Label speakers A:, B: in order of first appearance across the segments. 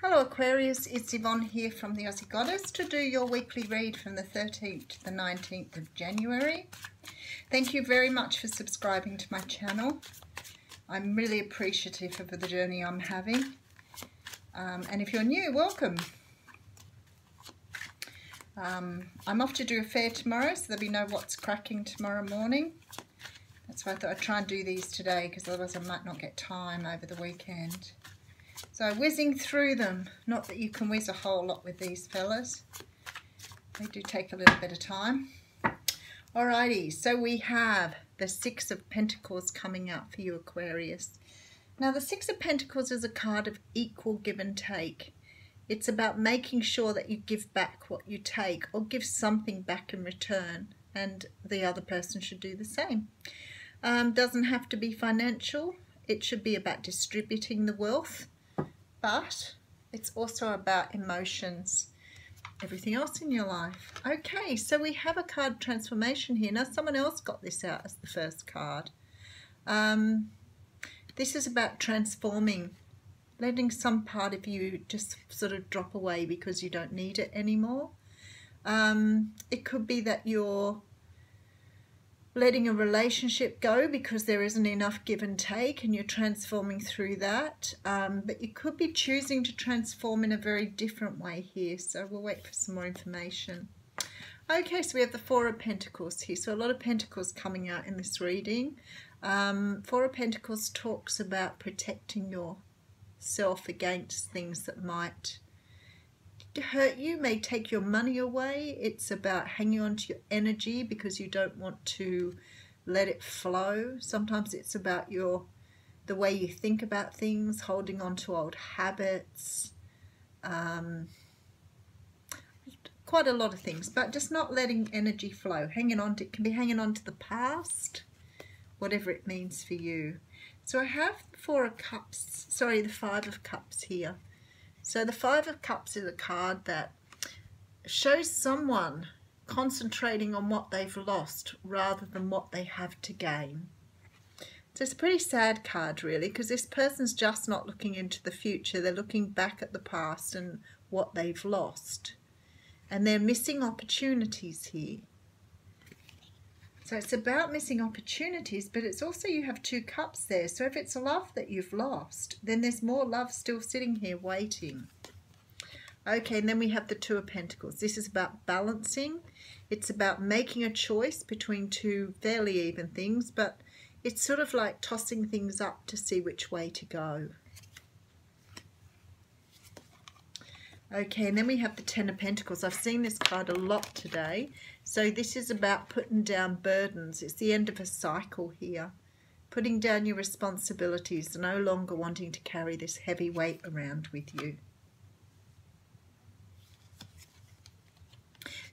A: Hello Aquarius, it's Yvonne here from the Aussie Goddess to do your weekly read from the 13th to the 19th of January. Thank you very much for subscribing to my channel. I'm really appreciative of the journey I'm having. And if you're new, welcome. I'm off to do a fair tomorrow, so there'll be no what's cracking tomorrow morning. That's why I thought I'd try and do these today, because otherwise I might not get time over the weekend. So whizzing through them, not that you can whiz a whole lot with these fellas. They do take a little bit of time. Alrighty, so we have the Six of Pentacles coming out for you Aquarius. Now the Six of Pentacles is a card of equal give and take. It's about making sure that you give back what you take, or give something back in return, and the other person should do the same. Doesn't have to be financial. It should be about distributing the wealth. But it's also about emotions, everything else in your life. Okay, so we have a card transformation here. Now someone else got this out as the first card. This is about transforming, letting some part of you just sort of drop away because you don't need it anymore. It could be that you're letting a relationship go because there isn't enough give and take and you're transforming through that. But you could be choosing to transform in a very different way here. So we'll wait for some more information. Okay, so we have the Four of Pentacles here. So a lot of Pentacles coming out in this reading. Four of Pentacles talks about protecting yourself against things that might hurt you, may take your money away. It's about hanging on to your energy because you don't want to let it flow. Sometimes it's about the way you think about things, holding on to old habits, quite a lot of things, but just not letting energy flow. Hanging on to it can be hanging on to the past, whatever it means for you. So I have the Five of Cups here. So the Five of Cups is a card that shows someone concentrating on what they've lost rather than what they have to gain. So it's a pretty sad card really, because this person's just not looking into the future. They're looking back at the past and what they've lost. And they're missing opportunities here. So it's about missing opportunities, but it's also you have two cups there. So if it's love that you've lost, then there's more love still sitting here waiting. Okay, and then we have the Two of Pentacles. This is about balancing. It's about making a choice between two fairly even things, but it's sort of like tossing things up to see which way to go. Okay, and then we have the Ten of Pentacles. I've seen this card a lot today. So this is about putting down burdens. It's the end of a cycle here. Putting down your responsibilities, no longer wanting to carry this heavy weight around with you.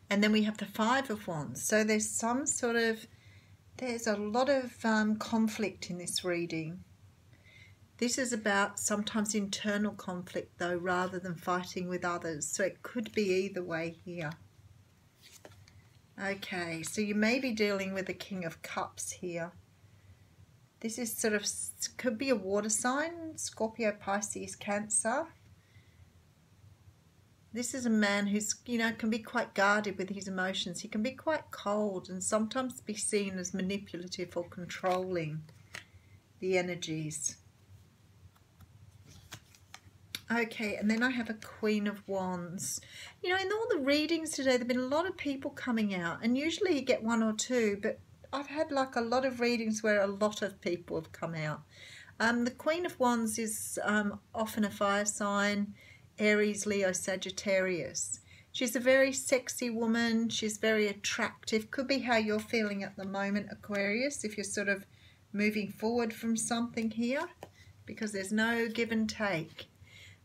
A: And then we have the Five of Wands. So there's a lot of conflict in this reading. This is about sometimes internal conflict though, rather than fighting with others. So it could be either way here. Okay, so you may be dealing with the King of Cups here. This is could be a water sign, Scorpio, Pisces, Cancer. This is a man who's, can be quite guarded with his emotions. He can be quite cold and sometimes be seen as manipulative or controlling the energies. Okay, and then I have a Queen of Wands. In all the readings today, there have been a lot of people coming out, and usually you get one or two, but I've had like a lot of readings where a lot of people have come out. The Queen of Wands is often a fire sign, Aries, Leo, Sagittarius. She's a very sexy woman. She's very attractive. Could be how you're feeling at the moment, Aquarius, if you're sort of moving forward from something here, because there's no give and take.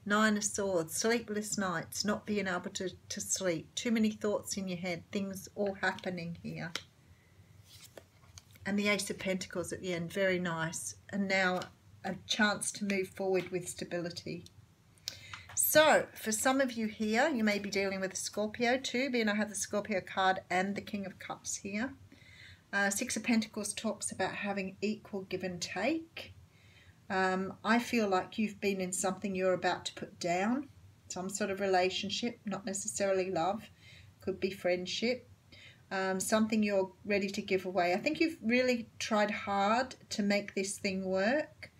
A: Nine of Swords, sleepless nights, not being able to sleep, too many thoughts in your head, things all happening here. And the Ace of Pentacles at the end, very nice. And now a chance to move forward with stability. So, for some of you here, you may be dealing with a Scorpio too, being I have the Scorpio card and the King of Cups here. Six of Pentacles talks about having equal give and take. I feel like you've been in something you're about to put down. some sort of relationship, not necessarily love, could be friendship, something you're ready to give away. I think you've really tried hard to make this thing work.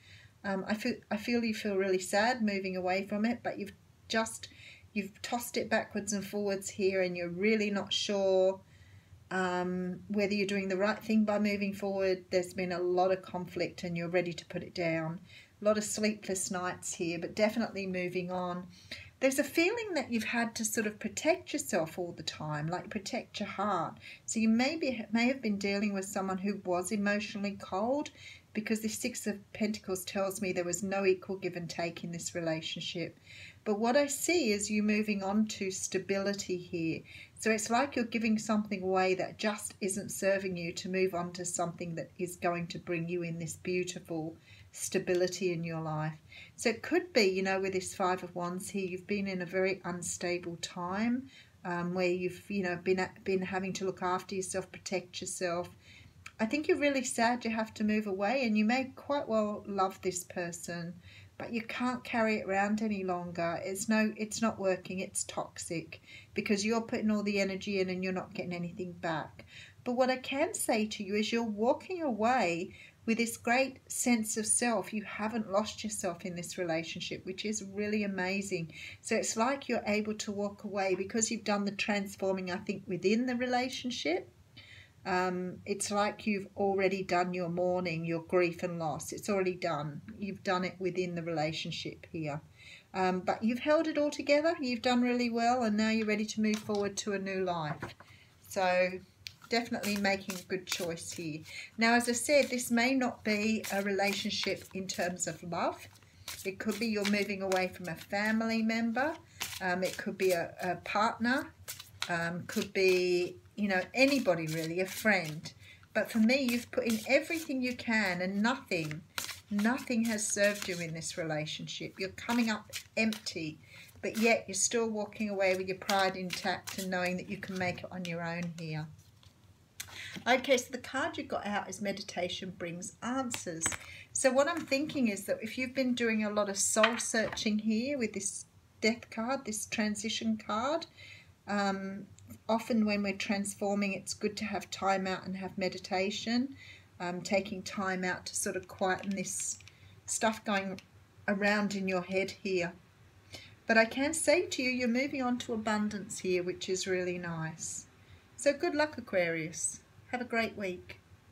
A: I feel you feel really sad moving away from it, but you've tossed it backwards and forwards here, and you're really not sure whether you're doing the right thing by moving forward. There's been a lot of conflict and you're ready to put it down. A lot of sleepless nights here, but definitely moving on. There's a feeling that you've had to sort of protect yourself all the time, like protect your heart. So you may have been dealing with someone who was emotionally cold, because the Six of Pentacles tells me there was no equal give and take in this relationship. But what I see is you moving on to stability here. So it's like you're giving something away that just isn't serving you to move on to something that is going to bring you in this beautiful stability in your life. So it could be, you know, with this Five of Wands here, you've been in a very unstable time where you've, you know, been having to look after yourself, protect yourself. I think you're really sad you have to move away, and you may quite well love this person, but you can't carry it around any longer. It's not working. It's toxic because you're putting all the energy in and you're not getting anything back. But what I can say to you is you're walking away with this great sense of self. You haven't lost yourself in this relationship, which is really amazing. So it's like you're able to walk away because you've done the transforming, I think, within the relationship. It's like you've already done your mourning, your grief and loss. It's already done. You've done it within the relationship here. But you've held it all together. You've done really well, and now you're ready to move forward to a new life. So definitely making a good choice here. Now, as I said, this may not be a relationship in terms of love. It could be you're moving away from a family member. It could be a partner. Could be, you know, anybody really, a friend. But for me, you've put in everything you can, and nothing has served you in this relationship. You're coming up empty, but yet you're still walking away with your pride intact and knowing that you can make it on your own here. Okay, so the card you got out is Meditation Brings Answers. So what I'm thinking is that if you've been doing a lot of soul searching here with this Death card, this transition card, often when we're transforming, it's good to have time out and have meditation, taking time out to sort of quieten this stuff going around in your head here. But I can say to you, you're moving on to abundance here, which is really nice. So good luck, Aquarius. Have a great week.